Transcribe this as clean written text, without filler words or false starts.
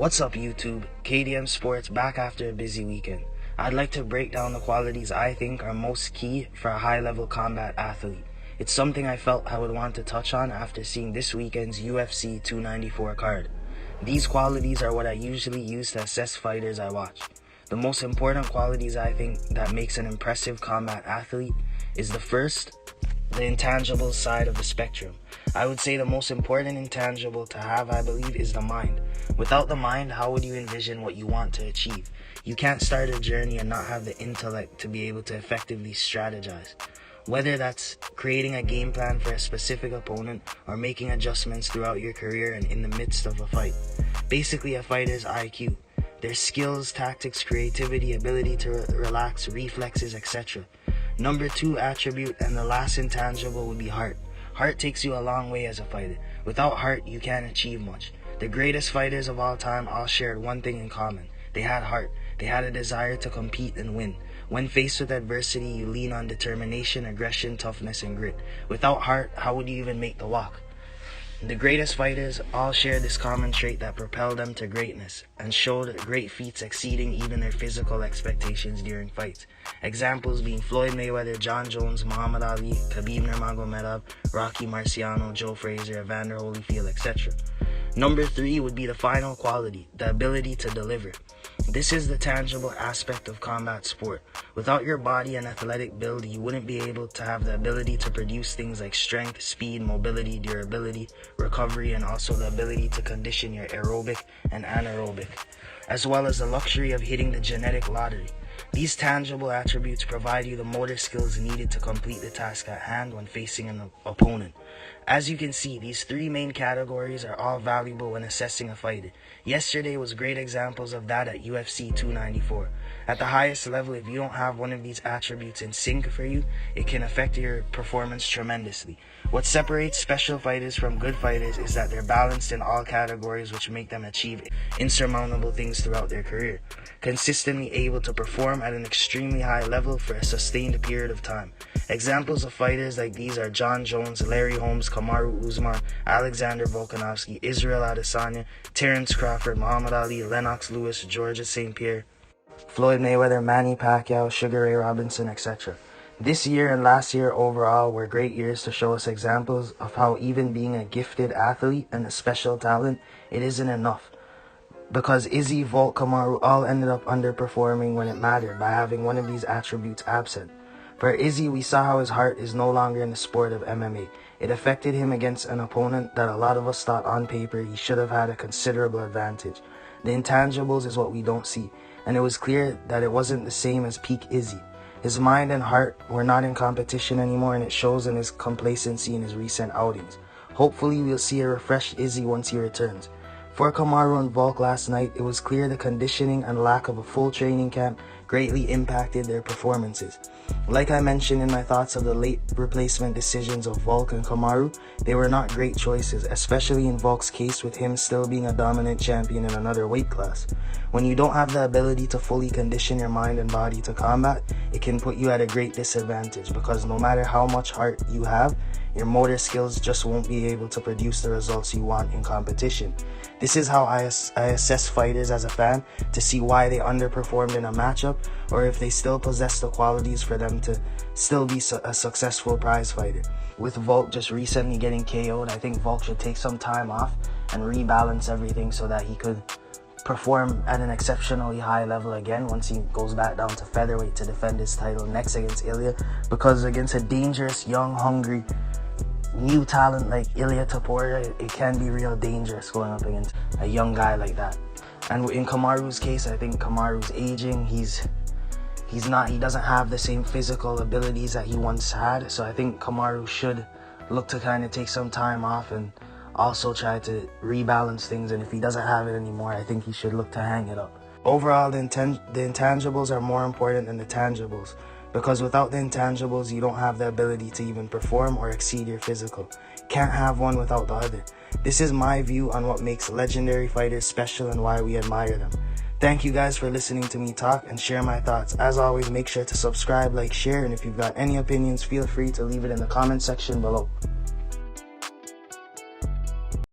What's up YouTube? K.D.M Sports back after a busy weekend. I'd like to break down the qualities I think are most key for a high-level combat athlete. It's something I felt I would want to touch on after seeing this weekend's UFC 294 card. These qualities are what I usually use to assess fighters I watch. The most important qualities I think that makes an impressive combat athlete is the first, the intangible side of the spectrum. I would say the most important intangible to have, I believe, is the mind. Without the mind, how would you envision what you want to achieve? You can't start a journey and not have the intellect to be able to effectively strategize. Whether that's creating a game plan for a specific opponent or making adjustments throughout your career and in the midst of a fight. Basically, a fighter's IQ. Their skills, tactics, creativity, ability to relax, reflexes, etc. Number 2 attribute and the last intangible would be heart. Heart takes you a long way as a fighter. Without heart, you can't achieve much. The greatest fighters of all time all shared one thing in common. They had heart. They had a desire to compete and win. When faced with adversity, you lean on determination, aggression, toughness, and grit. Without heart, how would you even make the walk? The greatest fighters all share this common trait that propelled them to greatness and showed great feats exceeding even their physical expectations during fights. Examples being Floyd Mayweather, Jon Jones, Muhammad Ali, K.D.M, Rocky Marciano, Joe Frazier, Evander Holyfield, etc. Number 3 would be the final quality, the ability to deliver. This is the tangible aspect of combat sport. Without your body and athletic build, you wouldn't be able to have the ability to produce things like strength, speed, mobility, durability, recovery, and also the ability to condition your aerobic and anaerobic, as well as the luxury of hitting the genetic lottery. These tangible attributes provide you the motor skills needed to complete the task at hand when facing an opponent. As you can see, these 3 main categories are all valuable when assessing a fighter. Yesterday was great examples of that at UFC 294. At the highest level, if you don't have one of these attributes in sync for you, it can affect your performance tremendously. What separates special fighters from good fighters is that they're balanced in all categories, which make them achieve insurmountable things throughout their career, consistently able to perform at an extremely high level for a sustained period of time. Examples of fighters like these are Jon Jones, Larry Holmes, Kamaru Usman, Alexander Volkanovski, Israel Adesanya, Terence Crawford, Muhammad Ali, Lennox Lewis, Georges St. Pierre, Floyd Mayweather, Manny Pacquiao, Sugar Ray Robinson, etc. This year and last year overall were great years to show us examples of how even being a gifted athlete and a special talent, it isn't enough. Because Izzy, Volk, Kamaru all ended up underperforming when it mattered by having one of these attributes absent. For Izzy, we saw how his heart is no longer in the sport of MMA. It affected him against an opponent that a lot of us thought on paper he should have had a considerable advantage. The intangibles is what we don't see, and it was clear that it wasn't the same as peak Izzy. His mind and heart were not in competition anymore, and it shows in his complacency in his recent outings. Hopefully we'll see a refreshed Izzy once he returns. For Kamaru and Volk last night, it was clear the conditioning and lack of a full training camp greatly impacted their performances. Like I mentioned in my thoughts of the late replacement decisions of Volk and Kamaru, they were not great choices, especially in Volk's case with him still being a dominant champion in another weight class. When you don't have the ability to fully condition your mind and body to combat, it can put you at a great disadvantage because no matter how much heart you have, your motor skills just won't be able to produce the results you want in competition. This is how I assess fighters as a fan to see why they underperformed in a matchup or if they still possess the qualities for them to still be a successful prize fighter. With Volk just recently getting KO'd, I think Volk should take some time off and rebalance everything so that he could perform at an exceptionally high level again once he goes back down to featherweight to defend his title next against Ilya, because against a dangerous, young, hungry, new talent like Ilia Topuria, it can be real dangerous going up against a young guy like that. And in Kamaru's case, I think Kamaru's aging, he doesn't have the same physical abilities that he once had, so I think Kamaru should look to kind of take some time off and also try to rebalance things, and if he doesn't have it anymore, I think he should look to hang it up. Overall, the intangibles are more important than the tangibles, because without the intangibles, you don't have the ability to even perform or exceed your physical. Can't have one without the other. This is my view on what makes legendary fighters special and why we admire them. Thank you guys for listening to me talk and share my thoughts. As always, make sure to subscribe, like, share, and if you've got any opinions, feel free to leave it in the comment section below.